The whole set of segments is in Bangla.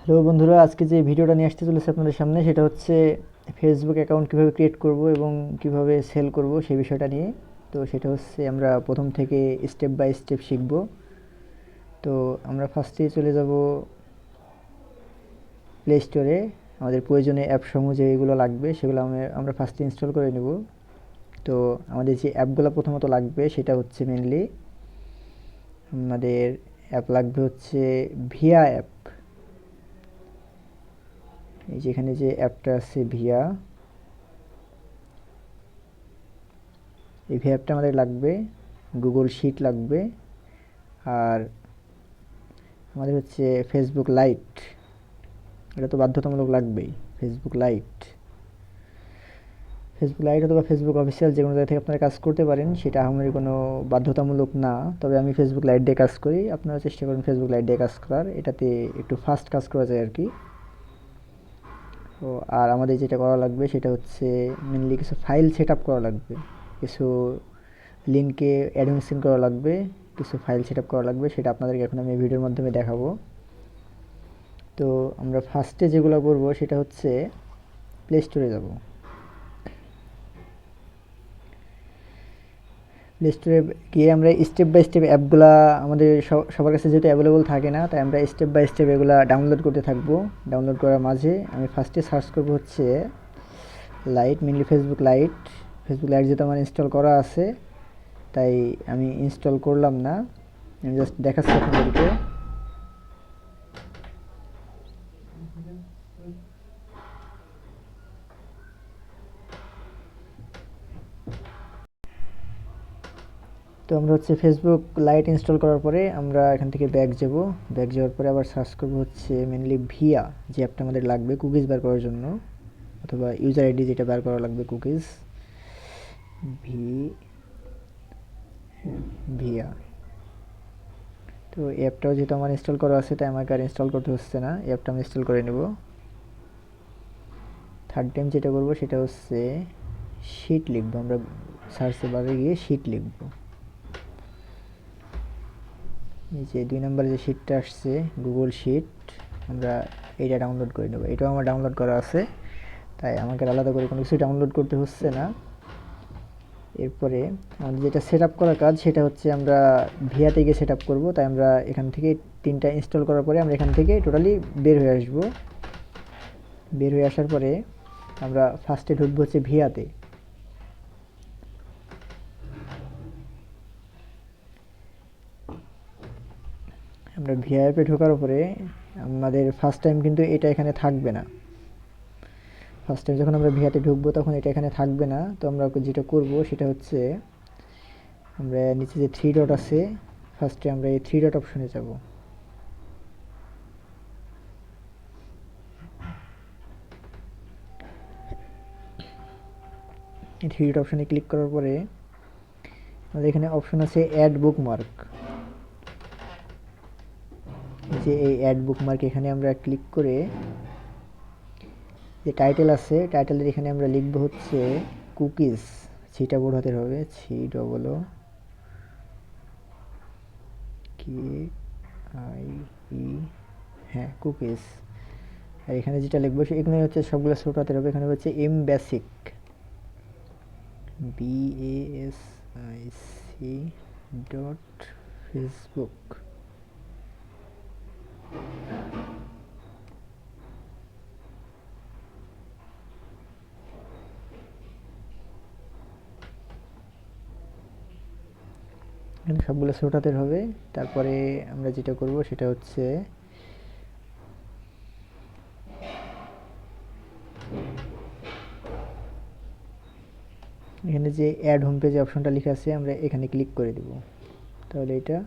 হ্যালো বন্ধুরা, আজকে যে ভিডিওটা নিয়ে আসতে চলেছে আপনাদের সামনে সেটা হচ্ছে ফেসবুক অ্যাকাউন্ট কীভাবে ক্রিয়েট করব এবং কিভাবে সেল করব সেই বিষয়টা নিয়ে। তো সেটা হচ্ছে আমরা প্রথম থেকে স্টেপ বাই স্টেপ শিখব। তো আমরা ফার্স্টেই চলে যাব প্লে স্টোরে। আমাদের প্রয়োজনীয় অ্যাপসমূহ যেগুলো লাগবে সেগুলো আমরা ফার্স্টে ইনস্টল করে নেব। তো আমাদের যে অ্যাপগুলো প্রথমত লাগবে সেটা হচ্ছে মেনলি আমাদের অ্যাপ লাগবে হচ্ছে ভিয়া অ্যাপ। এই যেখানে যে অ্যাপটা আছে ভিয়া, এই অ্যাপটা আমাদের লাগবে। গুগল শিট লাগবে। আর আমাদের হচ্ছে ফেসবুক লাইট, এটা তো বাধ্যতামূলক লাগবেই। ফেসবুক লাইট, ফেসবুক লাইট অথবা ফেসবুক অফিসিয়াল যে কোনো জায়গা থেকে আপনারা কাজ করতে পারেন, সেটা আমাদের কোনো বাধ্যতামূলক না। তবে আমি ফেসবুক লাইট দিয়ে কাজ করি, আপনারা চেষ্টা করুন ফেসবুক লাইট দিয়ে কাজ করার, এটাতে একটু ফাস্ট কাজ করা যায় আর কি। তো আর আমাদের যেটা করা লাগবে সেটা হচ্ছে মেনলি কিছু ফাইল সেট আপ করা লাগবে, কিছু লিঙ্কে অ্যাডমিশন করা লাগবে, কিছু ফাইল সেট আপ করা লাগবে। সেটা আপনাদেরকে এখন আমি ভিডিওর মাধ্যমে দেখাবো। তো আমরা ফার্স্টে যেগুলো করব সেটা হচ্ছে প্লে স্টোরে যাব। প্লে স্টোরে গিয়ে আমরা স্টেপ বাই স্টেপ অ্যাপগুলা আমাদের সবার কাছে যেহেতু অ্যাভেলেবল থাকে না, তাই আমরা স্টেপ বাই স্টেপ এগুলা ডাউনলোড করতে থাকবো। ডাউনলোড করার মাঝে আমি ফার্স্টে সার্চ করব হচ্ছে light, mainly Facebook light. Facebook light যেহেতু আমার ইনস্টল করা আছে তাই আমি ইনস্টল করলাম না, আমি জাস্ট দেখাচ্ছি আপনাদেরকে। তো আমরা হচ্ছে ফেসবুক লাইট ইনস্টল করার পরে আমরা এখান থেকে ব্যাক যাব। ব্যাক যাওয়ার পরে আবার সার্চ করব হচ্ছে মেনলি ভিয়া, যে অ্যাপটা আমাদের লাগবে কুকিজ বার করার জন্য, অথবা ইউজার আইডি যেটা বার করা লাগবে কুকিজ। V Villa. তো এই অ্যাপটাও যেহেতু আমার ইনস্টল করা আছে তাই আমাকে আর ইনস্টল করতে হচ্ছে না, এই অ্যাপটা আমি ইনস্টল করে নেব। থার্ড টাইম যেটা করব সেটা হচ্ছে শিট লিখব। আমরা সার্চ বারে গিয়ে শিট লিখব। এই যে 2 নম্বরে যে শিটটা আসছে গুগল শিট, আমরা এইটা ডাউনলোড করে নেব। এটাও আমার ডাউনলোড করা আছে তাই আমাকে আলাদা করে কোনো কিছু ডাউনলোড করতে হচ্ছে না। এরপরে আমাদের যেটা সেট আপ করার কাজ সেটা হচ্ছে আমরা ভিয়া থেকে সেট আপ করবো। তাই আমরা এখান থেকে 3টা ইনস্টল করার পরে আমরা এখান থেকে টোটালি বের হয়ে আসবো। বের হয়ে আসার পরে আমরা ফার্স্টে ঢুকবো হচ্ছে ভিয়াতে। আমরা ভিআই অ্যাপে ঢোকার পরে আমাদের ফার্স্ট টাইম কিন্তু এটা এখানে থাকবে না। ফার্স্ট টাইম যখন আমরা ভিআতে ঢুকবো তখন এটা এখানে থাকবে না। তো আমরা যেটা করব সেটা হচ্ছে আমরা নিচে যে 3 ডট আছে, ফার্স্টে আমরা এই 3 ডট অপশনে যাব। এই 3 ডট অপশনে ক্লিক করার পরে আমাদের এখানে অপশন আছে অ্যাড বুকমার্ক। যে এই অ্যাড বুকমার্ক এখানে আমরা ক্লিক করে যে টাইটেল আছে টাইটেলের এখানে আমরা লিখব হচ্ছে কুকিজ। সিটা বড় হাতের হবে, C double O K I E, হ্যাঁ কুকিজ। আর এখানে যেটা লিখবো এখানে হচ্ছে সবগুলো ছোট হাতের হবে। এখানে হচ্ছে M basic, B A S I C dot Facebook. এখানে সবগুলো ছোট হাতের হবে। তারপরে আমরা যেটা করব সেটা হচ্ছে এখানে যে অ্যাড হোম পেজ অপশনটা লেখা আছে আমরা এখানে ক্লিক করে দেব। তাহলে এটা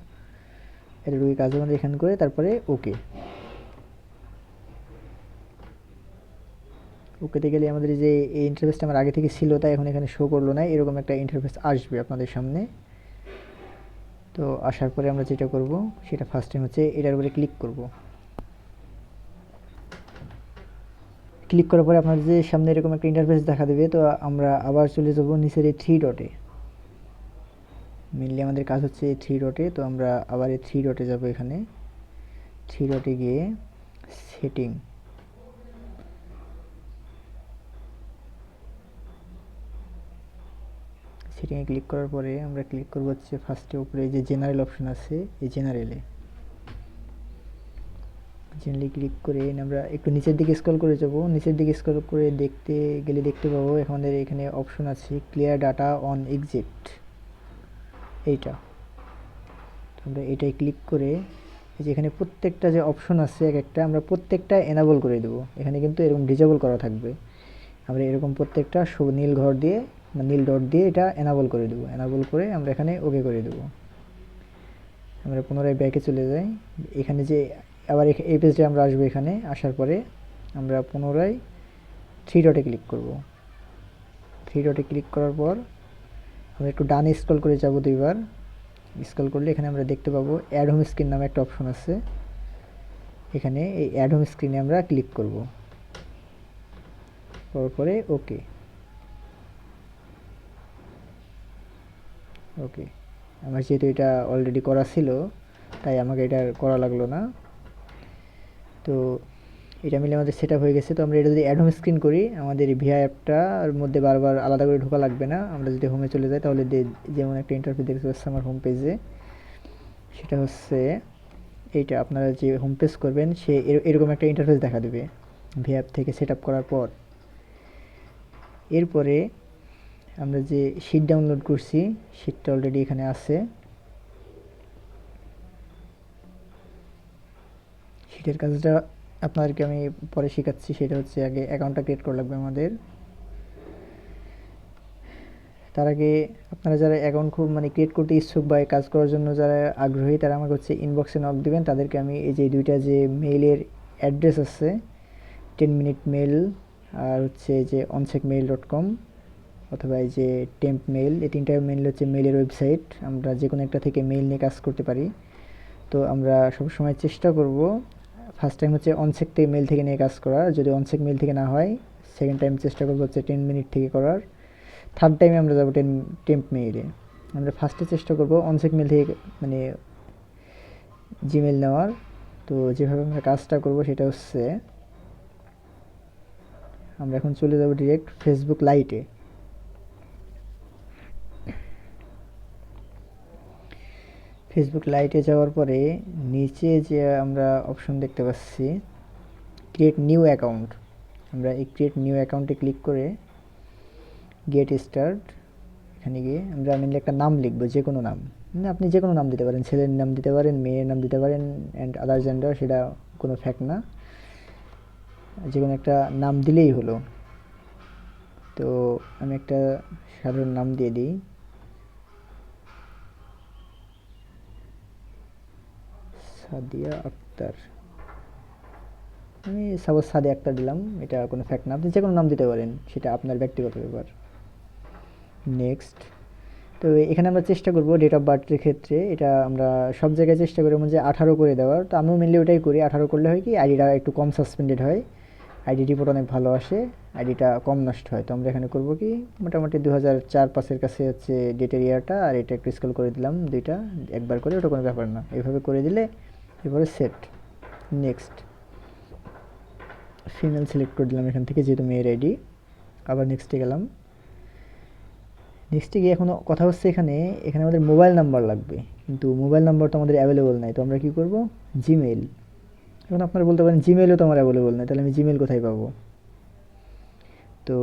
রুই কাজ আমাদের এখানে করে তারপরে ওকে। ওকেতে গেলে আমাদের যে এই ইন্টারফেসটা আমার আগে থেকে ছিল তাই এখন এখানে শো করলো না, এরকম একটা ইন্টারফেস আসবে আপনাদের সামনে। তো আসার পরে আমরা যেটা করব সেটা ফার্স্ট টাইম হচ্ছে এটার উপরে ক্লিক করব। ক্লিক করার পরে আপনার যে সামনে এরকম একটা ইন্টারফেস দেখা দেবে। তো আমরা আবার চলে যাব নিচের এই 3 ডটে। মেনলি আমাদের কাজ হচ্ছে এই 3 ডটে। তো আমরা আবার এই 3 ডটে যাব। এখানে 3 ডটে গিয়ে সেটিং, সেটিংয়ে ক্লিক করার পরে আমরা ক্লিক করব হচ্ছে ফার্স্টে উপরে যে জেনারেল অপশন আছে, এই জেনারেলে ক্লিক করে আমরা একটু নিচের দিকে স্ক্রল করে যাব। নিচের দিকে স্ক্রল করে দেখতে গেলে দেখতে পাবো আমাদের এখানে অপশন আছে ক্লিয়ার ডাটা অন এক্সিট, এইটা। আমরা এটাই ক্লিক করে এই যে এখানে প্রত্যেকটা যে অপশন আছে এক একটা আমরা প্রত্যেকটা এনাবল করে দেবো। এখানে কিন্তু এরকম ডিজেবল করা থাকবে। আমরা এরকম প্রত্যেকটা নীল ঘর দিয়ে নীল ডট দিয়ে এটা এনাবল করে দেবো। এনাবল করে আমরা এখানে ওকে করে দেবো। আমরা পুনরায় ব্যাকে চলে যাই। এখানে যে আবার এই পেজে আমরা আসবো। এখানে আসার পরে আমরা পুনরায় থ্রি ডটে ক্লিক করব। থ্রি ডটে ক্লিক করার পর আমরা একটু ডানে স্ক্রল করে যাব দুইবার। স্ক্রল করলে এখানে আমরা দেখতে পাবো অ্যাড হোম স্ক্রিন নামে একটা অপশন আছে। এখানে এই অ্যাড হোম স্ক্রিনে আমরা ক্লিক করব। পরে ওকে ওকে। আমার যেহেতু এটা অলরেডি করা ছিল তাই আমাকে এটা করা লাগলো না। তো এটা মিলে আমাদের সেট আপ হয়ে গেছে। তো আমরা এটা যদি অ্যাড হোম স্ক্রিন করি আমাদের ভিআই অ্যাপটার মধ্যে বারবার আলাদা করে ঢোকা লাগবে না। আমরা যদি হোমে চলে যাই তাহলে যেমন একটা ইন্টারফেস দেখতে পাচ্ছি আমার হোম পেজে, সেটা হচ্ছে এইটা। আপনারা যে হোম পেজ করবেন সে এরকম একটা ইন্টারফেস দেখা দেবে ভিআই অ্যাপ থেকে সেট আপ করার পর। এরপরে আমরা যে শিট ডাউনলোড করছি শিটটা অলরেডি এখানে আছে। শিটের কাজটা আপনাদেরকে আমি পরে শেখাচ্ছি। সেটা হচ্ছে আগে অ্যাকাউন্টটা ক্রিয়েট করা লাগবে আমাদের। তার আগে আপনারা যারা অ্যাকাউন্ট খুব ক্রিয়েট করতে ইচ্ছুক বা কাজ করার জন্য যারা আগ্রহী তারা আমাকে হচ্ছে ইনবক্সে নক দিবেন। তাদেরকে আমি এই যে দুইটা যে মেইলের অ্যাড্রেস আছে 10 মিনিট মেল আর হচ্ছে যে oncheckmail.com অথবা এই যে টেম্প মেইল, এই তিনটা মেইল হচ্ছে মেইলের ওয়েবসাইট। আমরা যে কোনো একটা থেকে মেইল নিয়ে কাজ করতে পারি। তো আমরা সবসময় চেষ্টা করব ফার্স্ট টাইম হচ্ছে অনচেক থেকে মেইল থেকে নিয়ে কাজ করার। যদি অনচেক মেইল থেকে না হয় সেকেন্ড টাইম চেষ্টা করবো হচ্ছে 10 মিনিট থেকে করার। থার্ড টাইমে আমরা যাবো টেম্প মেইলে। আমরা ফার্স্টে চেষ্টা করবো অনচেক মেইল থেকে জিমেল নেওয়ার। তো যেভাবে আমরা কাজটা করবো সেটা হচ্ছে আমরা এখন চলে যাব ডিরেক্ট ফেসবুক লাইটে। ফেসবুক লাইটে যাওয়ার পরে নিচে যে আমরা অপশন দেখতে পাচ্ছি ক্রিয়েট নিউ অ্যাকাউন্ট, আমরা এই ক্রিয়েট নিউ অ্যাকাউন্টে ক্লিক করে গেট স্টার্ট এখানে গিয়ে আমরা মেনলি একটা নাম লিখবো, যে কোনো নাম। আপনি যে কোনো নাম দিতে পারেন, ছেলের নাম দিতে পারেন, মেয়ের নাম দিতে পারেন, অ্যান্ড আদার জেন্ডার, সেটা কোনো ফ্যাক্ট না। যে কোনো একটা নাম দিলেই হলো। তো আমি একটা সাধারণ নাম দিয়ে দিই, সাদিয়া আক্তার। আমি সাপোজ সাদিয়া আক্তার দিলাম, এটা কোনো ফ্যাক্ট না। আপনি যে কোনো নাম দিতে পারেন, সেটা আপনার ব্যক্তিগত ব্যাপার। নেক্সট। তো এখানে আমরা চেষ্টা করব ডেট অফ বার্থের ক্ষেত্রে এটা আমরা সব জায়গায় চেষ্টা করি যে 18 করে দেওয়ার। তো আমিও মেনলি ওটাই করি। 18 করলে হয় কি আইডিটা একটু কম সাসপেন্ডেড হয়, আইডি রিপোর্ট অনেক ভালো আসে, আইডিটা কম নষ্ট হয়। তো আমরা এখানে করব কি মোটামুটি 2004-5-এর কাছে হচ্ছে ডেটের ইয়ারটা, আর এটা একটু স্কেল করে দিলাম দুইটা একবার করে, ওটা কোনো ব্যাপার না। এইভাবে করে দিলে এরপরে সেট। নেক্সট ফিমেল সিলেক্ট করে দিলাম এখান থেকে, যেহেতু মেয়ের আইডি। আবার নেক্সটে গেলাম। নেক্সটে গিয়ে এখন কথা হচ্ছে এখানে আমাদের মোবাইল নাম্বার লাগবে, কিন্তু মোবাইল নাম্বার তো আমাদের অ্যাভেলেবল নাই। তো আমরা কী করব, জিমেল। এখন আপনারা বলতে পারেন জিমেলও তো আমার অ্যাভেলেবল নাই, তাহলে আমি জিমেল কোথায় পাবো? তো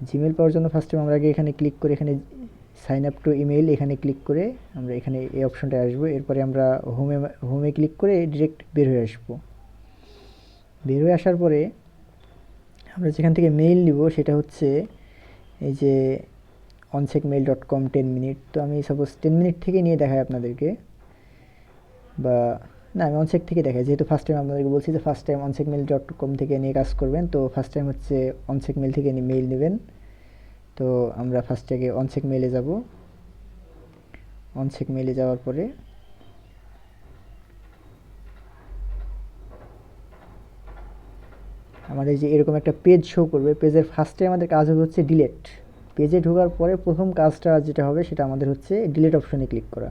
জিমেল পাওয়ার জন্য ফার্স্টে আমরা আগে এখানে ক্লিক করে এখানে সাইন আপ টু ইমেল এখানে ক্লিক করে আমরা এখানে এই অপশনটায় আসবো। এরপরে আমরা হোমে ক্লিক করে ডিরেক্ট বের হয়ে আসবো। বের হয়ে আসার পরে আমরা যেখান থেকে মেইল নিব সেটা হচ্ছে এই যে oncheckmail.com 10 মিনিট। তো আমি সাপোজ 10 মিনিট থেকে নিয়ে দেখাই আপনাদেরকে, বা না আমি অনচেক থেকে দেখাই, যেহেতু ফার্স্ট টাইম আপনাদেরকে বলছি যে ফার্স্ট টাইম oncheckmail.com থেকে নিয়ে কাজ করবেন। তো ফার্স্ট টাইম হচ্ছে oncheckmail থেকে মেইল নেবেন। তো আমরা ফার্স্ট আগে oncheckmail-এ যাব। oncheckmail-এ যাওয়ার পরে আমাদের যে এরকম একটা পেজ শো করবে, পেজের ফার্স্টে আমাদের কাজ হবে হচ্ছে ডিলেট। পেজে ঢোকার পরে প্রথম কাজটা যেটা হবে সেটা আমাদের হচ্ছে ডিলেট অপশনে ক্লিক করা।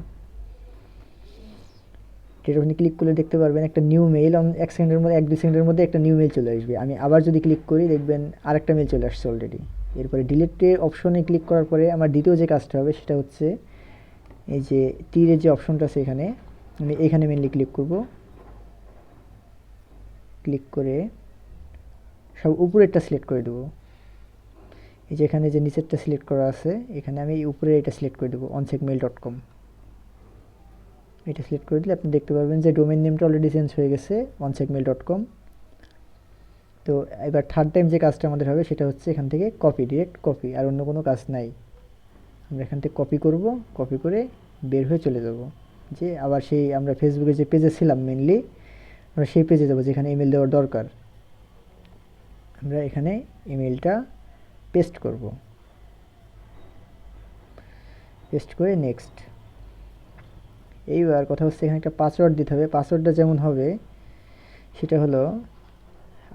এটা আপনি ক্লিক করলে দেখতে পারবেন একটা নিউ মেইল, 1 সেকেন্ডের মধ্যে 1-2 সেকেন্ডের মধ্যে একটা নিউ মেইল চলে আসবে। আমি আবার যদি ক্লিক করি দেখবেন আরেকটা মেইল চলে আসছে অলরেডি। এরপরে ডিলিট অপশনে ক্লিক করার পরে আমার দ্বিতীয় যে কাজটা হবে সেটা হচ্ছে এই যে তীরের যে অপশনটা আছে এখানে, আমি এখানে মেনলি ক্লিক করব। ক্লিক করে সব উপরেরটা সিলেক্ট করে দেবো। এই যে এখানে যে নিচেরটা সিলেক্ট করা আছে এখানে আমি উপরে এটা সিলেক্ট করে দেবো oncheckmail.com। এটা সিলেক্ট করে দিলে আপনি দেখতে পারবেন যে ডোমেইন নেমটা অলরেডি চেঞ্জ হয়ে গেছে oncheckmail.com। তো এবার থার্ড টাইম যে কাজটা আমাদের হবে সেটা হচ্ছে এখান থেকে কপি, ডিরেক্ট কপি, আর অন্য কোনো কাজ নাই। আমরা এখান থেকে কপি করব, কপি করে বের হয়ে চলে যাব, যে আবার সেই আমরা ফেসবুকে যে পেজে ছিলাম মেনলি আমরা সেই পেজে যাব যেখানে ইমেল দেওয়ার দরকার। আমরা এখানে ইমেলটা পেস্ট করব, পেস্ট করে নেক্সট। এইবার কথা হচ্ছে এখানে একটা পাসওয়ার্ড দিতে হবে। পাসওয়ার্ডটা যেমন হবে সেটা হলো,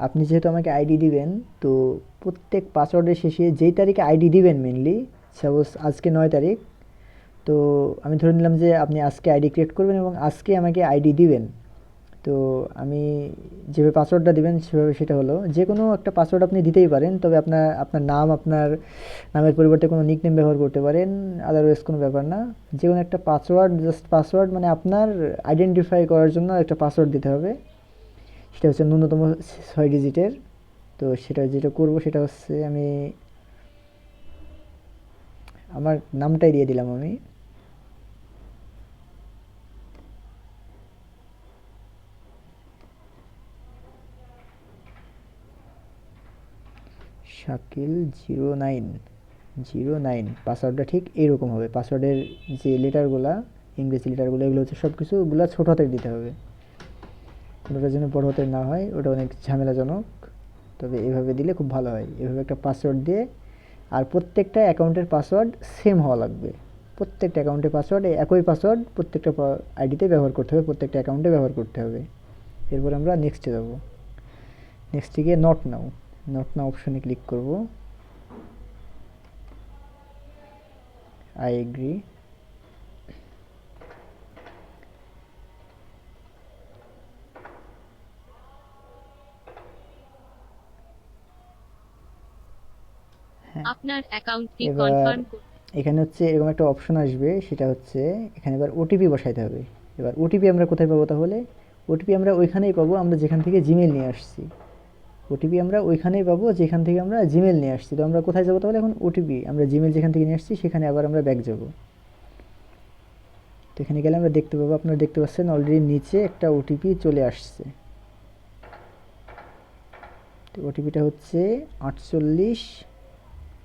আপনি যেহেতু আমাকে আইডি দিবেন, তো প্রত্যেক পাসওয়ার্ডের শেষে যেই তারিখে আইডি দিবেন মেনলি, সাপোজ আজকে 9 তারিখ, তো আমি ধরে নিলাম যে আপনি আজকে আইডি ক্রিয়েট করবেন এবং আজকে আমাকে আইডি দিবেন। তো আমি যেভাবে পাসওয়ার্ডটা দিবেন সেভাবে সেটা হলো যে কোনো একটা পাসওয়ার্ড আপনি দিতেই পারেন, তবে আপনার আপনার নাম, আপনার নামের পরিবর্তে কোনো নিকনেম ব্যবহার করতে পারেন, আদারওয়াইজ কোনো ব্যাপার না। যে কোনো একটা পাসওয়ার্ড, জাস্ট পাসওয়ার্ড মানে আপনার আইডেন্টিফাই করার জন্য একটা পাসওয়ার্ড দিতে হবে। সেটা হচ্ছে ন্যূনতম 6 ডিজিটের। তো সেটা যেটা করব সেটা হচ্ছে আমি আমার নামটাই দিয়ে দিলাম আমি। শাকিল 0909। পাসওয়ার্ডটা ঠিক এইরকম হবে। পাসওয়ার্ডের যে লেটারগুলা, ইংরেজি লেটারগুলো, এগুলো হচ্ছে সব কিছু ওগুলো ছোট হাতের দিতে হবে, কোনোটা যেন বড় হাতের না হয়, ওটা অনেক ঝামেলাজনক। তবে এভাবে দিলে খুব ভালো হয়। এভাবে একটা পাসওয়ার্ড দিয়ে, আর প্রত্যেকটা অ্যাকাউন্টের পাসওয়ার্ড সেম হওয়া লাগবে। প্রত্যেকটা অ্যাকাউন্টের পাসওয়ার্ড একই পাসওয়ার্ড প্রত্যেকটা আইডিতে ব্যবহার করতে হবে, প্রত্যেকটা অ্যাকাউন্টে ব্যবহার করতে হবে। এরপর আমরা নেক্সটে যাব। নেক্সটে গিয়ে নট নাও, নট নাও অপশনে ক্লিক করব। I agree. আপনার অ্যাকাউন্টটি এবার কনফার্ম করুন। এখানে হচ্ছে এরকম একটা অপশন আসবে, সেটা হচ্ছে এখানে এবার ওটিপি বসাইতে হবে। এবার ওটিপি আমরা কোথায় পাবো তাহলে? ওটিপি আমরা ওইখানেই পাবো আমরা যেখান থেকে জিমেল নিয়ে আসছি। ওটিপি আমরা ওইখানেই পাবো যেখান থেকে আমরা জিমেল নিয়ে আসছি। তো আমরা কোথায় যাবো তাহলে এখন? ওটিপি আমরা জিমেল যেখান থেকে নিয়ে আসছি সেখানে আবার আমরা ব্যাক যাব। তো এখানে গেলে আমরা দেখতে পাবো, আপনারা দেখতে পাচ্ছেন অলরেডি নিচে একটা ওটিপি চলে আসছে। তো ওটিপিটা হচ্ছে 48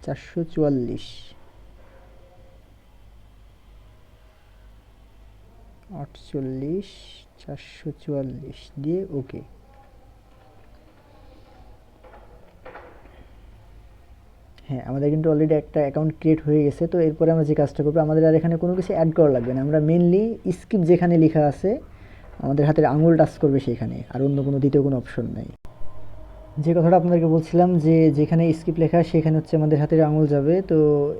444। 48 444 দিয়ে ওকে। হ্যাঁ, আমাদের কিন্তু অলরেডি একটা অ্যাকাউন্ট ক্রিয়েট হয়ে গেছে। তো এরপরে আমরা যে কাজটা করবো, আমাদের আর এখানে কোনো কিছু অ্যাড করা লাগবে না। আমরা মেনলি স্কিপ যেখানে লেখা আছে আমাদের হাতের আঙুল টাচ করবে সেখানে, আর অন্য কোনো দ্বিতীয় কোনো অপশন নাই। যে কথাটা আপনাদেরকে বলছিলাম যে যেখানে স্কিপ লেখা সেখানে হচ্ছে আমাদের হাতের আঙুল যাবে। তো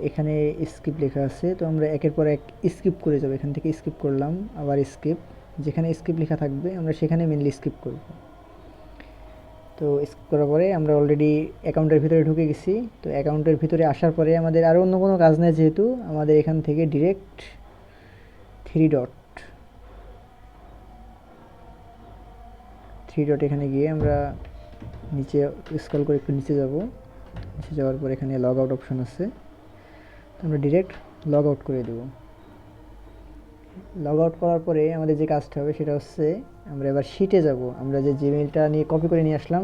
এখানে স্কিপ লেখা আছে, তো আমরা একের পর এক স্কিপ করে যাবো। এখান থেকে স্কিপ করলাম, আবার স্কিপ, যেখানে স্কিপ লেখা থাকবে আমরা সেখানে মেনলি স্কিপ করব। তো স্কিপ করার পরে আমরা অলরেডি অ্যাকাউন্টের ভিতরে ঢুকে গেছি। তো অ্যাকাউন্টের ভিতরে আসার পরে আমাদের আর অন্য কোনো কাজ নেই, যেহেতু আমাদের এখান থেকে ডিরেক্ট থ্রি ডট এখানে গিয়ে আমরা নিচে স্ক্রল করে একটু নিচে যাব। নিচে যাওয়ার পর এখানে লগ আউট অপশন আছে, আমরা ডিরেক্ট লগ আউট করে দেব। লগ আউট করার পরে আমাদের যে কাজটা হবে সেটা হচ্ছে আমরা এবার শিটে যাব। আমরা যে জিমেইলটা নিয়ে কপি করে নিয়ে আসলাম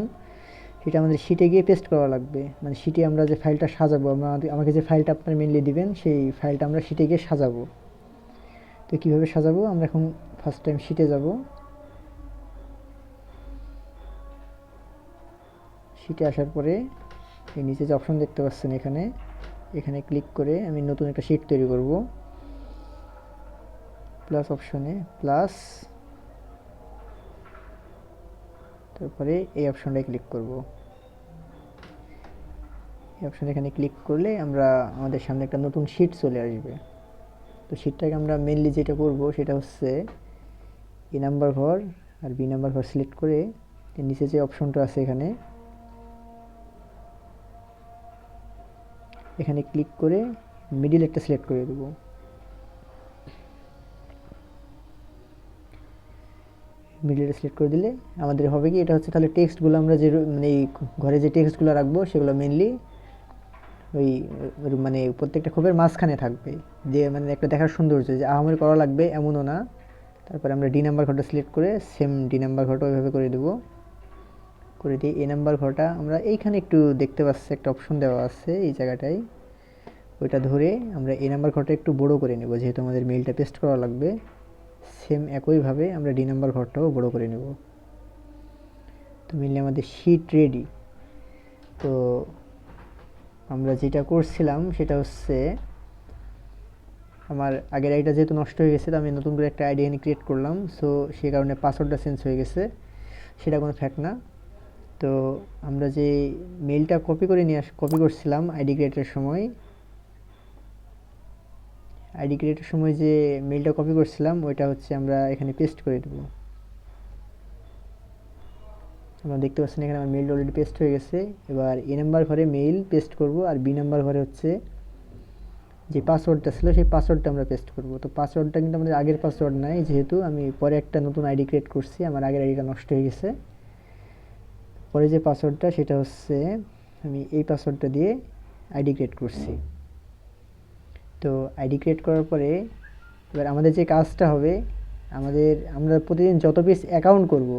সেটা আমাদের শিটে গিয়ে পেস্ট করা লাগবে। মানে শিটে আমরা যে ফাইলটা সাজাবো, আমাকে যে ফাইলটা আপনার মেনলি দিবেন সেই ফাইলটা আমরা শিটে গিয়ে সাজাবো। তো কীভাবে সাজাবো, আমরা এখন ফার্স্ট টাইম শিটে যাব। শিটে আসার পরে এই নিচে যে অপশন দেখতে পাচ্ছেন এখানে, এখানে ক্লিক করে আমি নতুন একটা শিট তৈরি করব। প্লাস অপশনে প্লাস, তারপরে এই অপশনটায় ক্লিক করব। এই অপশনে এখানে ক্লিক করলে আমরা আমাদের সামনে একটা নতুন শিট চলে আসবে। তো শিটটাকে আমরা মেনলি যেটা করব সেটা হচ্ছে এ নাম্বার ঘর আর বি নাম্বার ঘর সিলেক্ট করে এর নিচে যে অপশনটা আছে এখানে এখানে ক্লিক করে মিডিল একটা সিলেক্ট করে দেব। মিডিলটা সিলেক্ট করে দিলে আমাদের হবে কি, এটা হচ্ছে তাহলে টেক্সটগুলো আমরা যে মানে এই ঘরে যে টেক্সটগুলো রাখবো সেগুলো মেনলি ওই মানে প্রত্যেকটা খোপের মাঝখানে থাকবে, যে মানে একটা দেখার সৌন্দর্য, যে আহামরি করা লাগবে এমনও না। তারপরে আমরা ডি নাম্বার ঘরটা সিলেক্ট করে সেম ডি নাম্বার ঘরটা ওইভাবে করে দেবো। করে দিয়ে এ নাম্বার ঘরটা আমরা এইখানে একটু দেখতে পাচ্ছি একটা অপশন দেওয়া আছে এই জায়গাটায়, ওইটা ধরে আমরা এ নাম্বার ঘরটা একটু বড় করে নেব, যেহেতু আমাদের মেইলটা পেস্ট করা লাগবে। সেম একইভাবে আমরা ডি নাম্বার ঘরটাও বড় করে নেব। তো মেনলি আমাদের শিট রেডি। তো আমরা যেটা করছিলাম সেটা হচ্ছে, আমার আগের আইডিটা যেহেতু নষ্ট হয়ে গেছে, তো আমি নতুন করে একটা আইডি এখানে ক্রিয়েট করলাম। সো সেই কারণে পাসওয়ার্ডটা চেঞ্জ হয়ে গেছে, সেটা কোনো ফ্যাক্ট না। তো আমরা যে মেইলটা কপি করছিলাম আইডি ক্রিয়েটের সময় যে মেইলটা কপি করছিলাম ওইটা হচ্ছে আমরা এখানে পেস্ট করে দেবো। আমরা দেখতে পাচ্ছেন এখানে আমার মেইল অলরেডি পেস্ট হয়ে গেছে। এবার এ নাম্বার ঘরে মেইল পেস্ট করব, আর বি নাম্বার ঘরে হচ্ছে যে পাসওয়ার্ডটা ছিল সেই পাসওয়ার্ডটা আমরা পেস্ট করব। তো পাসওয়ার্ডটা কিন্তু আমাদের আগের পাসওয়ার্ড নাই, যেহেতু আমি পরে একটা নতুন আইডি ক্রিয়েট করছি, আমার আগের আইডিটা নষ্ট হয়ে গেছে। পরে যে পাসওয়ার্ডটা সেটা হচ্ছে আমি এই পাসওয়ার্ডটা দিয়ে আইডি ক্রিয়েট করছি। তো আইডি ক্রিয়েট করার পরে এবার আমাদের যে কাজটা হবে, আমরা প্রতিদিন যত পিস অ্যাকাউন্ট করব,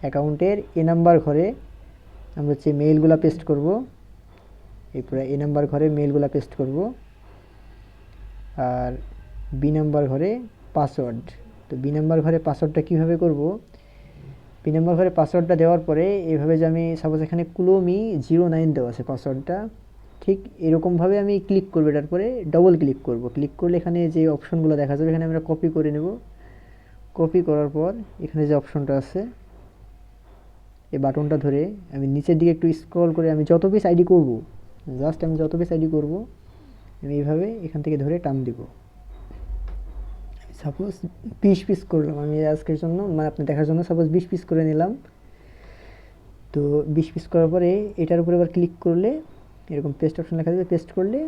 অ্যাকাউন্টের এ নাম্বার ঘরে আমরা হচ্ছে মেইলগুলো পেস্ট করব। এরপরে এ নাম্বার ঘরে মেইলগুলো পেস্ট করব, আর বি নাম্বার ঘরে পাসওয়ার্ড। তো বি নাম্বার ঘরে পাসওয়ার্ডটা কীভাবে করব, বি নাম্বার ঘরে পাসওয়ার্ডটা দেওয়ার পরে এইভাবে যে আমি সাপোজ এখানে কুলোমি09 দেওয়া আছে পাসওয়ার্ডটা, ঠিক এরকমভাবে আমি ক্লিক করবো, এটার পরে ডবল ক্লিক করব। ক্লিক করলে এখানে যে অপশনগুলো দেখা যাবে এখানে আমরা কপি করে নেব। কপি করার পর এখানে যে অপশনটা আছে এই বাটনটা ধরে আমি নিচের দিকে একটু স্ক্রল করে আমি যত পিস আইডি করব, আমি এইভাবে এখান থেকে ধরে টান দিব। সাপোজ 20 পিস করলাম আমি আজকের জন্য, মানে আপনি দেখার জন্য সাপোজ 20 পিস করে নিলাম। তো 20 পিস করার পরে এটার উপরে আবার ক্লিক করলে এরকম পেস্ট অপশন লেখা যাবে, পেস্ট করলে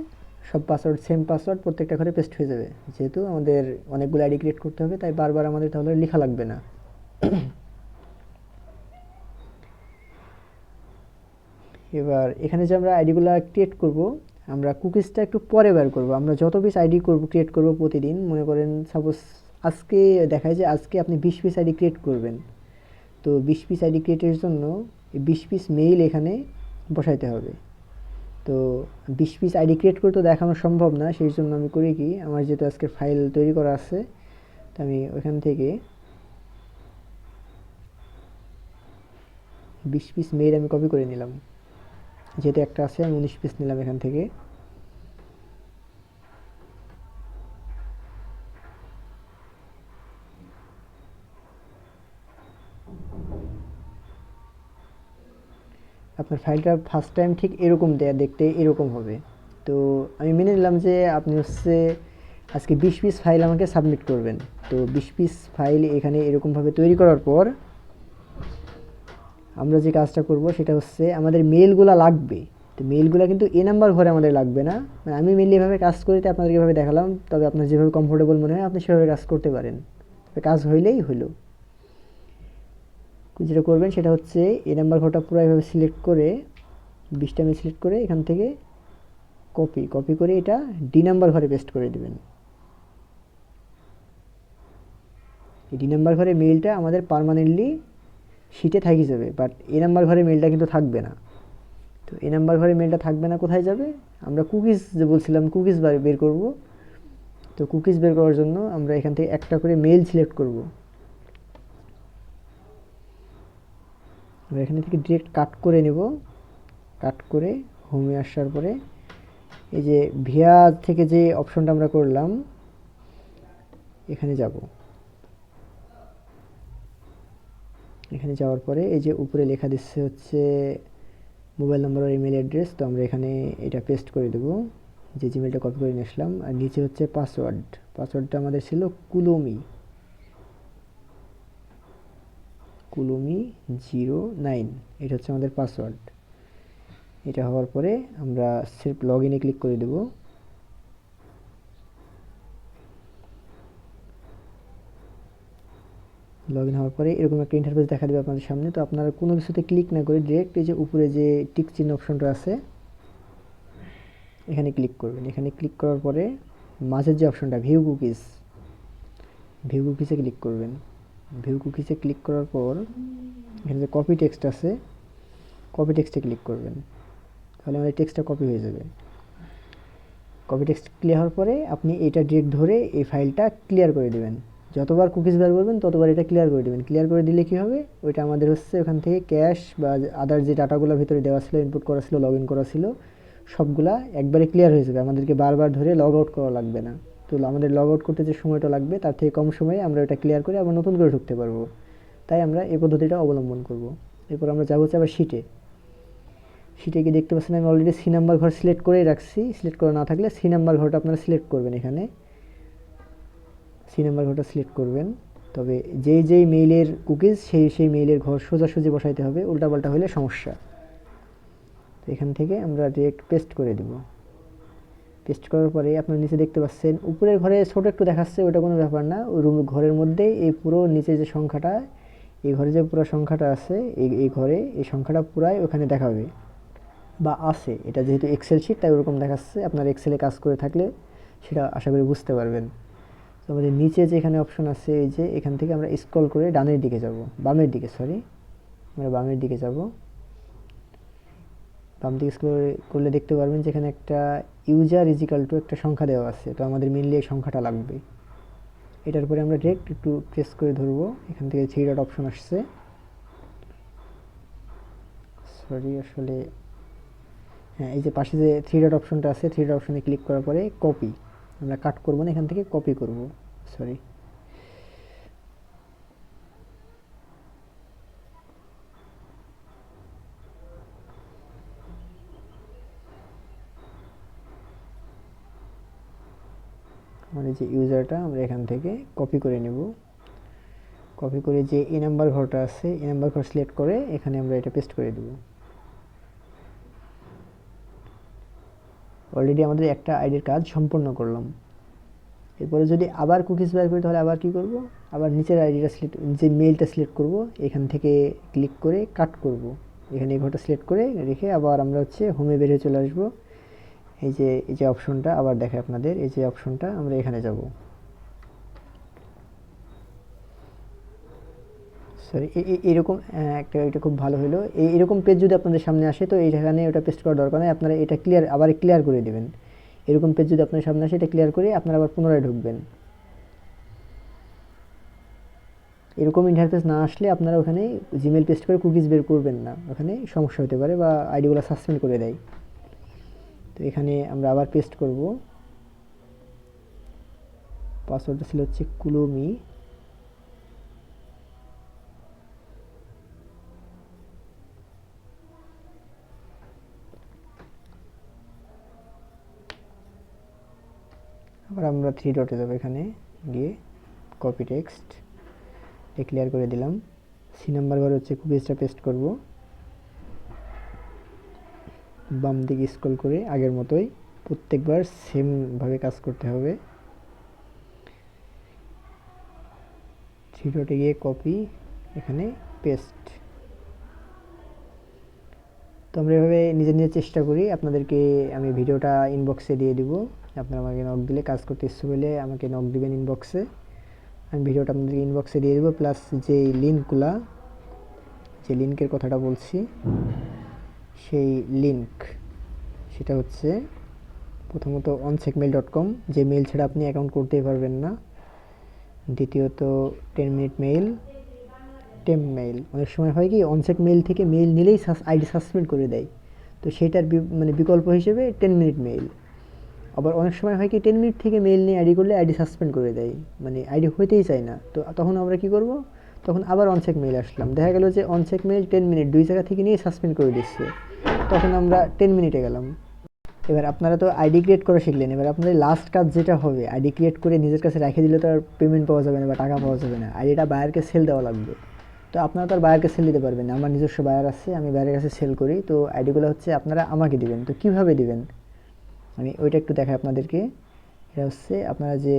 সব পাসওয়ার্ড সেম পাসওয়ার্ড প্রত্যেকটা ঘরে পেস্ট হয়ে যাবে। যেহেতু আমাদের অনেকগুলো আইডি ক্রিয়েট করতে হবে তাই বারবার আমাদের তাহলে লেখা লাগবে না। এবার এখানে যে আমরা আইডিগুলো ক্রিয়েট করব, আমরা কুকিজটা একটু পরে বের করব। আমরা যত পিস আইডি ক্রিয়েট করব প্রতিদিন, মনে করেন সাপোজ আজকে দেখায় যে আজকে আপনি 20 পিস আইডি ক্রিয়েট করবেন। তো 20 পিস আইডি ক্রিয়েটের জন্য এই 20 পিস মেইল এখানে বসাইতে হবে। তো 20 পিস আইডি ক্রিয়েট করে তো দেখানো সম্ভব না, সেই জন্য আমি করি কি, আমার যেহেতু আজকে ফাইল তৈরি করা আছে, তো আমি ওইখান থেকে 20 পিস মেইল আমি কপি করে নিলাম। যেহেতু একটা আছে আমি 19 পিস নিলাম এখান থেকে। আপনার ফাইলটা ফার্স্ট টাইম ঠিক এরকম দেখতে এরকম হবে। তো আমি মেনে নিলাম যে আপনি হচ্ছে আজকে 20 পিস ফাইল আমাকে সাবমিট করবেন। তো 20 পিস ফাইল এখানে এরকমভাবে তৈরি করার পর আমরা যে কাজটা করব সেটা হচ্ছে আমাদের মেইলগুলো লাগবে। তো মেইলগুলো কিন্তু এ নাম্বার ঘরে আমাদের লাগবে না, মানে আমি মেইনলি এভাবে কাজ করিতে আপনাদের এভাবে দেখালাম, তবে আপনার যেভাবে কমফোর্টেবল মনে হয় আপনি সেভাবে কাজ করতে পারেন। কাজ হইলেই হলো। যেটা করবেন সেটা হচ্ছে এ নাম্বার ঘরটা পুরো এভাবে সিলেক্ট করে 20টা আমি সিলেক্ট করে এখান থেকে কপি করে এটা ডি নাম্বার ঘরে পেস্ট করে দেবেন। এই ডি নাম্বার ঘরে মেইলটা আমাদের পার্মানেন্টলি শিটে থাকি যাবে, বাট এ নাম্বার ঘরে মেইলটা কিন্তু থাকবে না। তো এ নাম্বার ঘরে মেইলটা থাকবে না, কোথায় যাবে, আমরা কুকিজ যে বলছিলাম কুকিজ বের করব। তো কুকিজ বের করার জন্য আমরা এখান থেকে একটা করে মেইল সিলেক্ট করব। আমরা এখানে থেকে ডিরেক্ট কাট করে নেব। কাট করে হোমে আসার পরে এই যে ভিয়া থেকে যে অপশনটা আমরা করলাম এখানে যাব। এখানে যাওয়ার পরে এই যে উপরে লেখা দিচ্ছে হচ্ছে মোবাইল নাম্বার আর ইমেল অ্যাড্রেস। তো আমরা এখানে এটা পেস্ট করে দেবো, যে জিমেলটা কপি করে নিয়ে আসলাম। আর নিচে হচ্ছে পাসওয়ার্ডটা আমাদের ছিল কুলোমি। kulumi09, এটা হচ্ছে আমাদের পাসওয়ার্ড। এটা হওয়ার পরে আমরা সির্ফ লগ ইনে ক্লিক করে দেব। লগ ইন হওয়ার পরে এরকম একটা ইন্টারফেস দেখা দেবে আপনাদের সামনে। তো আপনারা কোনো কিছুতে ক্লিক না করে ডিরেক্ট এই যে উপরে যে টিক চিহ্ন অপশনটা আছে এখানে ক্লিক করবেন। এখানে ক্লিক করার পরে মাঝের যে অপশনটা ভিউ কুকিজে ক্লিক করবেন। ভিউ কুকিজে ক্লিক করার পর এখানে যে কপি টেক্সট আছে, কপি টেক্সটে ক্লিক করবেন, তাহলে আমাদের টেক্সটটা কপি হয়ে যাবে। কপি টেক্সট ক্লিয়ার হওয়ার পরে আপনি এটা ডিরেক্ট ধরে এই ফাইলটা ক্লিয়ার করে দেবেন। যতবার কুকিজ বার করবেন ততবার এটা ক্লিয়ার করে দেবেন। ক্লিয়ার করে দিলে কী হবে, ওইটা আমাদের হচ্ছে ওখান থেকে ক্যাশ বা আদার যে ডাটাগুলো ভিতরে দেওয়া ছিল, ইনপুট করা ছিল, লগ ইন করা ছিল, সবগুলা একবারে ক্লিয়ার হয়ে যাবে। আমাদেরকে বারবার ধরে লগ আউট করা লাগবে না। তো আমাদের লগ আউট করতে যে সময়টা লাগবে তার থেকে কম সময়ে আমরা এটা ক্লিয়ার করে আবার নতুন করে ঢুকতে পারবো। তাই আমরা এই পদ্ধতিটা অবলম্বন করব। এরপর আমরা যাবো হচ্ছে আবার শিটে গিয়ে দেখতে পাচ্ছেন আমি অলরেডি সি নাম্বার ঘর সিলেক্ট করেই রাখছি। সিলেক্ট করা না থাকলে সি নাম্বার ঘরটা আপনারা সিলেক্ট করবেন। এখানে সি নাম্বার ঘরটা সিলেক্ট করবেন। তবে যেই মেইলের কুকিজ সেই মেইলের ঘর সোজাসুজি বসাইতে হবে, উল্টাপাল্টা হলে সমস্যা। তো এখান থেকে আমরা ডিরেক্ট পেস্ট করে দেব। পেস্ট করার পরে আপনারা নিচে দেখতে পাচ্ছেন উপরের ঘরে ছোট একটু দেখাচ্ছে, ওটা কোনো ব্যাপার না। ওই ঘরের মধ্যে এই পুরো নিচে যে সংখ্যাটা, এই ঘরে যে পুরো সংখ্যাটা আছে, এই ঘরে এই সংখ্যাটা পুরাই ওখানে দেখাবে বা আছে। এটা যেহেতু এক্সেল শিট তাই ওরকম দেখাচ্ছে। আপনার এক্সেলে কাজ করে থাকলে সেটা আশা করি বুঝতে পারবেন। তো আমাদের নিচে যে এখানে অপশন আছে, এই যে এখান থেকে আমরা স্ক্রল করে বামের দিকে যাব। আমরা বামের দিকে যাব। বাম দিকে স্ক্রল করলে দেখতে পারবেন যে এখানে একটা ইউজার ইজিক্যাল টু একটা সংখ্যা দেওয়া আছে। তো আমাদের মেনলি এই সংখ্যাটা লাগবে। এটার পরে আমরা ডিরেক্ট একটু প্রেস করে ধরবো। এখান থেকে 3 ডট অপশন আসছে, আসলে হ্যাঁ, এই যে পাশে যে 3 ডট অপশনটা আছে, 3 ডট অপশনে ক্লিক করার পরে কপি, আমরা কাট করবো না, এখান থেকে কপি করব। মানে যে ইউজারটা আমরা এখান থেকে কপি করে নেব। কপি করে যে এ নাম্বার ঘরটা আছে, এ নাম্বার ঘর সিলেক্ট করে এখানে আমরা এটা পেস্ট করে দেব। অলরেডি আমাদের একটা আইডির কাজ সম্পূর্ণ করলাম। এরপরে যদি আবার কুকিজ বের করি তাহলে আবার কি করব, আবার নিচের আইডিটা সিলেক্ট, যে মেইলটা সিলেক্ট করব, এখান থেকে ক্লিক করে কাট করব। এখানে এই ঘরটা সিলেক্ট করে রেখে আবার আমরা হচ্ছে হোমে বেরিয়ে চলে আসবো। এই যে অপশনটা আবার দেখে আপনাদের, এই যে অপশনটা আমরা এখানে যাব। সরি, এরকম একটা, এটা খুব ভালো হলো। এরকম পেজ যদি আপনাদের সামনে আসে তো এইখানে ওটা পেস্ট করার দরকার নেই, আপনারা এটা আবার ক্লিয়ার করে দেবেন। এরকম পেজ যদি আপনার সামনে আসে এটা ক্লিয়ার করে আপনারা আবার পুনরায় ঢুকবেন। এরকম ইন্টারফেস না আসলে আপনারা ওখানে জিমেল পেস্ট করে কুকিজ বের করবেন না, ওখানে সমস্যা হতে পারে বা আইডিগুলো সাসপেন্ড করে দেয়। তো এখানে আমরা আবার পেস্ট করব। পাসওয়ার্ডটা ছিল হচ্ছে কুলুমি। আবার আমরা 3 ডটে যাবো, এখানে গিয়ে কপি টেক্সট ক্লিয়ার করে দিলাম। সি নাম্বার ঘরে হচ্ছে কুকিজটা পেস্ট করব। বাম দিকে স্ক্রল করে আগের মতোই প্রত্যেকবার সেমভাবে কাজ করতে হবে। 3 ডটে গিয়ে কপি, এখানে পেস্ট। তো আমরা এভাবে নিজের চেষ্টা করি। আপনাদেরকে আমি ভিডিওটা ইনবক্সে দিয়ে দিব। আপনারা আমাকে নক দিলে, কাজ করতে ইচ্ছুক হলে আমাকে নক দিবেন ইনবক্সে। আমি ভিডিওটা আপনাদেরকে ইনবক্সে দিয়ে দেবো। প্লাস যে লিঙ্কগুলা, যে লিঙ্কের কথাটা বলছি, সেই লিঙ্ক সেটা হচ্ছে প্রথমত oncheckmail.com, যে মেইল ছাড়া আপনি অ্যাকাউন্ট করতেই পারবেন না। দ্বিতীয়ত 10 মিনিট মেইল, টেম মেইল। অনেক সময় হয় কি অনচেক মেইল থেকে মেইল নিলেই আইডি সাসপেন্ড করে দেয়, তো সেটার মানে বিকল্প হিসেবে 10 মিনিট মেইল। আবার অনেক সময় হয় কি 10 মিনিট থেকে মেইল নিয়ে আইডি করলে আইডি সাসপেন্ড করে দেয়, মানে আইডি হইতেই চায় না। তো তখন আমরা কি করব, তখন আবার অনচেক মেইল আসলাম, দেখা গেল যে অনচেক মেইল 10 মিনিট দুই জায়গা থেকে নিয়ে সাসপেন্ড করে দিচ্ছে, তখন আমরা 10 মিনিটে গেলাম। এবার আপনারা তো আইডি ক্রিয়েট করা শিখলেন, এবার আপনাদের লাস্ট কাজ যেটা হবে, আইডি ক্রিয়েট করে নিজের কাছে রেখে দিলে তো আর পেমেন্ট পাওয়া যাবে না বা টাকা পাওয়া যাবে না, আইডিটা বায়ারকে সেল দেওয়া লাগবে। তো তো আপনারা তো আর বায়ারকে সেল দিতে পারবেন না, আমার নিজস্ব বায়ার আছে, আমি বায়ারের কাছে সেল করি। তো আইডিগুলো হচ্ছে আপনারা আমাকে দিবেন। তো কিভাবে দিবেন আমি ওইটা একটু দেখাই আপনাদেরকে। এটা হচ্ছে আপনারা যে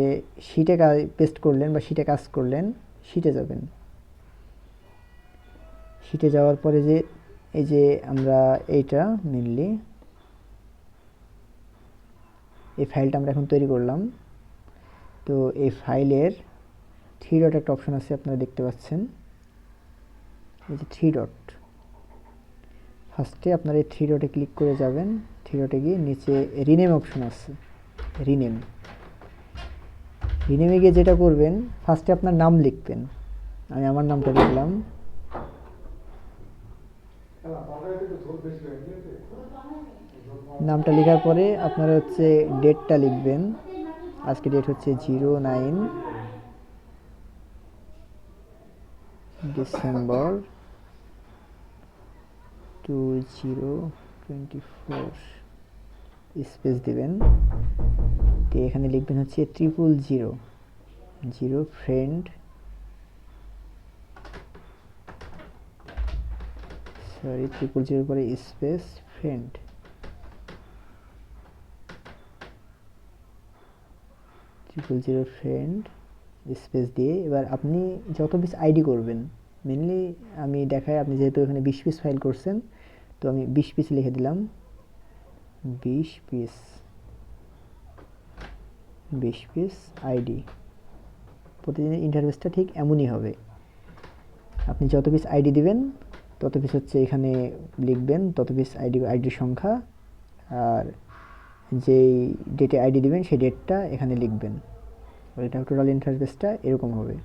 শিটে পেস্ট করলেন বা শিটে কাজ করলেন, শিটে যাবেন। শিটে যাওয়ার পরে যে এই যে আমরা এইটা মেনলি এই ফাইলটা আমরা এখন তৈরি করলাম। তো এই ফাইলের থ্রি ডট একটা অপশন আছে, আপনারা দেখতে পাচ্ছেন এই যে থ্রি ডট। ফার্স্টে আপনারা এই থ্রি ডটে ক্লিক করে যাবেন। থ্রি ডটে গিয়ে নিচে রিনেম অপশন আছে, রিনেম। রিনেমে গিয়ে যেটা করবেন, ফার্স্টে আপনার নাম লিখবেন। আমি আমার নামটা লিখলাম। নামটা লেখার পরে আপনারা হচ্ছে ডেটটা লিখবেন। আজকে ডেট হচ্ছে 09 ডিসেম্বর 2024, স্পেস দিবেন। তো এখানে লিখবেন হচ্ছে 000 ফ্রেন্ড, সরি 000 পরে স্পেস ফ্রেন্ড। 000 ফ্রেন্ড স্পেস দিয়ে এবার আপনি যত পিস আইডি করবেন, মেনলি আমি দেখাই, আপনি যেহেতু এখানে 20 পিস ফাইল করছেন, তো আমি 20 পিস লিখে দিলাম। 20 পিস, 20 পিস আইডি। প্রতিদিনের ইন্টারফেসটা ঠিক এমনই হবে। আপনি যত পিস আইডি দিবেন তত পিস হচ্ছে এখানে লিখবেন, তত পিস আইডির সংখ্যা, আর যেই ডেটে আইডি দিবেন সেই ডেটটা এখানে লিখবেন। এটা টোটাল ইন্টারফেসটা এরকম হবে,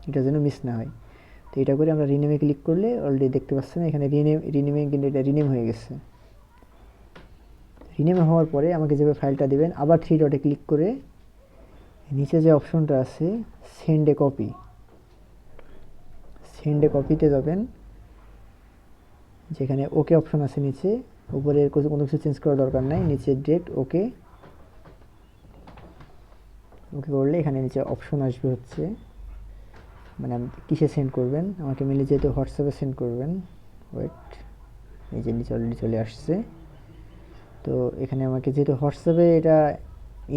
এটা যেন মিস না হয়। তো এটা করে আমরা রিনেমে ক্লিক করলে অলরেডি দেখতে পাচ্ছেন এখানে রিনেমে কিন্তু এটা রিনেম হয়ে গেছে। রিনেম হওয়ার পরে আমাকে যেভাবে ফাইলটা দিবেন, আবার থ্রি ডটে ক্লিক করে নিচে যে অপশনটা আছে সেন্ড এ কপি, সেন্ড এ কপিতে যাবেন। যেখানে ওকে অপশন আছে নিচে, উপরে কোনো কিছু চেঞ্জ করার দরকার নাই, নিচে ডিরেক্ট ওকে। ওকে করলে এখানে নিচে অপশন আসবে হচ্ছে মানে কিসে সেন্ড করবেন। আমাকে মেলে যেহেতু হোয়াটসঅ্যাপে সেন্ড করবেন, ওয়েট, এই যে নিচে অলরেডি চলে আসছে। তো এখানে আমাকে যেহেতু হোয়াটসঅ্যাপে এটা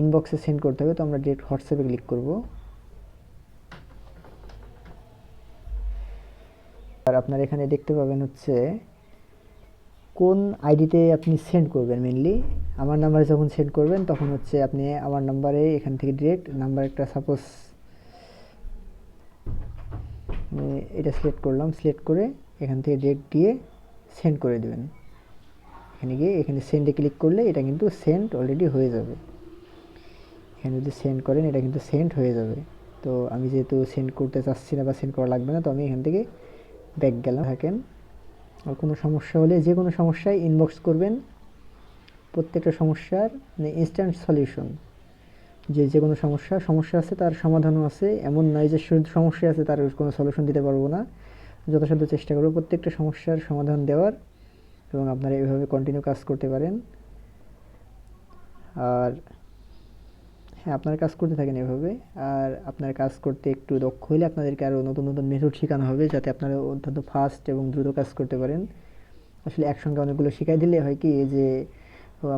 ইনবক্সে সেন্ড করতে হবে, তো আমরা ডিরেক্ট হোয়াটসঅ্যাপে ক্লিক করব। আর আপনার এখানে দেখতে পাবেন হচ্ছে কোন আইডিতে আপনি সেন্ড করবেন। মেনলি আমার নাম্বারে যখন সেন্ড করবেন তখন হচ্ছে আপনি আমার নাম্বারে এখান থেকে ডিরেক্ট নাম্বার একটা সাপোজ এটা সিলেক্ট করলাম, সিলেক্ট করে এখান থেকে ডিরেক্ট দিয়ে সেন্ড করে দেবেন। এখানে গিয়ে এখানে সেন্ডে ক্লিক করলে এটা কিন্তু সেন্ড অলরেডি হয়ে যাবে। এখানে যদি সেন্ড করেন এটা কিন্তু সেন্ড হয়ে যাবে। তো আমি যেহেতু সেন্ড করতে চাচ্ছি না বা সেন্ড করা লাগবে না, তো আমি এখান থেকে ব্যাক গেলাম। থাকেন আর কোনো সমস্যা হলে যে কোনো সমস্যায় ইনবক্স করবেন। প্রত্যেকটা সমস্যার মানে ইনস্ট্যান্ট সলিউশন, যে কোনো সমস্যা আছে তার সমাধানও আছে। এমন নয় যে শুধু সমস্যা আছে তার কোনো সলিউশন দিতে পারবো না, যথাসাধ্য চেষ্টা করবো প্রত্যেকটা সমস্যার সমাধান দেওয়ার, এবং আপনারা এইভাবে কন্টিনিউ কাজ করতে পারেন। আর হ্যাঁ, আপনারা কাজ করতে থাকেন এভাবে। আর আপনার কাজ করতে একটু দক্ষ হলে আপনাদেরকে আরও নতুন নতুন মেথড শেখানো হবে, যাতে আপনারা অত্যন্ত ফাস্ট এবং দ্রুত কাজ করতে পারেন। আসলে একসঙ্গে অনেকগুলো শেখাই দিলে হয় কি যে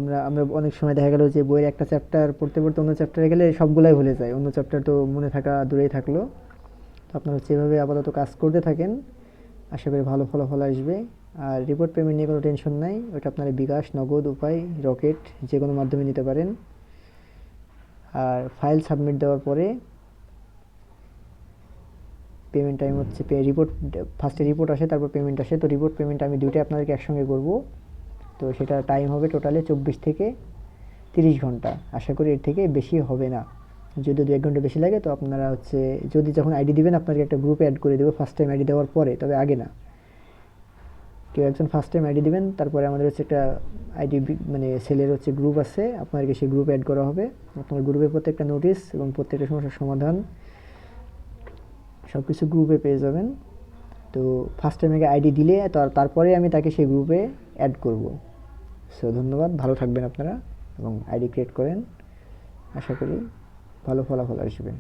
আমরা আমরা অনেক সময় দেখা গেল যে বইয়ের একটা চ্যাপ্টার পড়তে পড়তে অন্য চ্যাপ্টারে গেলে সবগুলাই ভুলে যায়, অন্য চ্যাপ্টার তো মনে থাকা দূরেই থাকলো। তো আপনারা হচ্ছে এভাবে আপাতত কাজ করতে থাকেন, আশা করি ভালো ফলাফল আসবে। আর রিপোর্ট পেমেন্ট নিয়ে কোনো টেনশন নাই, ওটা আপনারা বিকাশ, নগদ, উপায়, রকেট যে কোনো মাধ্যমে নিতে পারেন। আর ফাইল সাবমিট দেওয়ার পরে পেমেন্ট টাইম হচ্ছে রিপোর্ট, ফার্স্টে রিপোর্ট আসে তারপর পেমেন্ট আসে। তো রিপোর্ট পেমেন্ট আমি দুইটাই আপনাদেরকে একসঙ্গে করব। তো সেটা টাইম হবে টোটালে 24 থেকে 30 ঘন্টা। আশা করি এর থেকে বেশি হবে না। যদি 2-1 ঘন্টা বেশি লাগে তো আপনারা হচ্ছে যদি যখন আইডি দিবেন আপনাকে একটা গ্রুপে অ্যাড করে দেবো ফার্স্ট টাইম আইডি দেওয়ার পরে, তবে আগে না। কেউ একজন ফার্স্ট টাইম আইডি দিবেন, তারপরে আমাদের হচ্ছে একটা আইডি মানে সেলের হচ্ছে গ্রুপ আছে, আপনাদেরকে সেই গ্রুপে অ্যাড করা হবে। আপনার গ্রুপে প্রত্যেকটা নোটিশ এবং প্রত্যেকটা সমস্যার সমাধান সব কিছু গ্রুপে পেয়ে যাবেন। তো ফার্স্ট টাইম আগে আইডি দিলে তারপরে আমি তাকে সেই গ্রুপে অ্যাড করব। সো ধন্যবাদ, ভালো থাকবেন আপনারা এবং আইডি ক্রিয়েট করেন। আশা করি ভালো ফলাফল আসবে।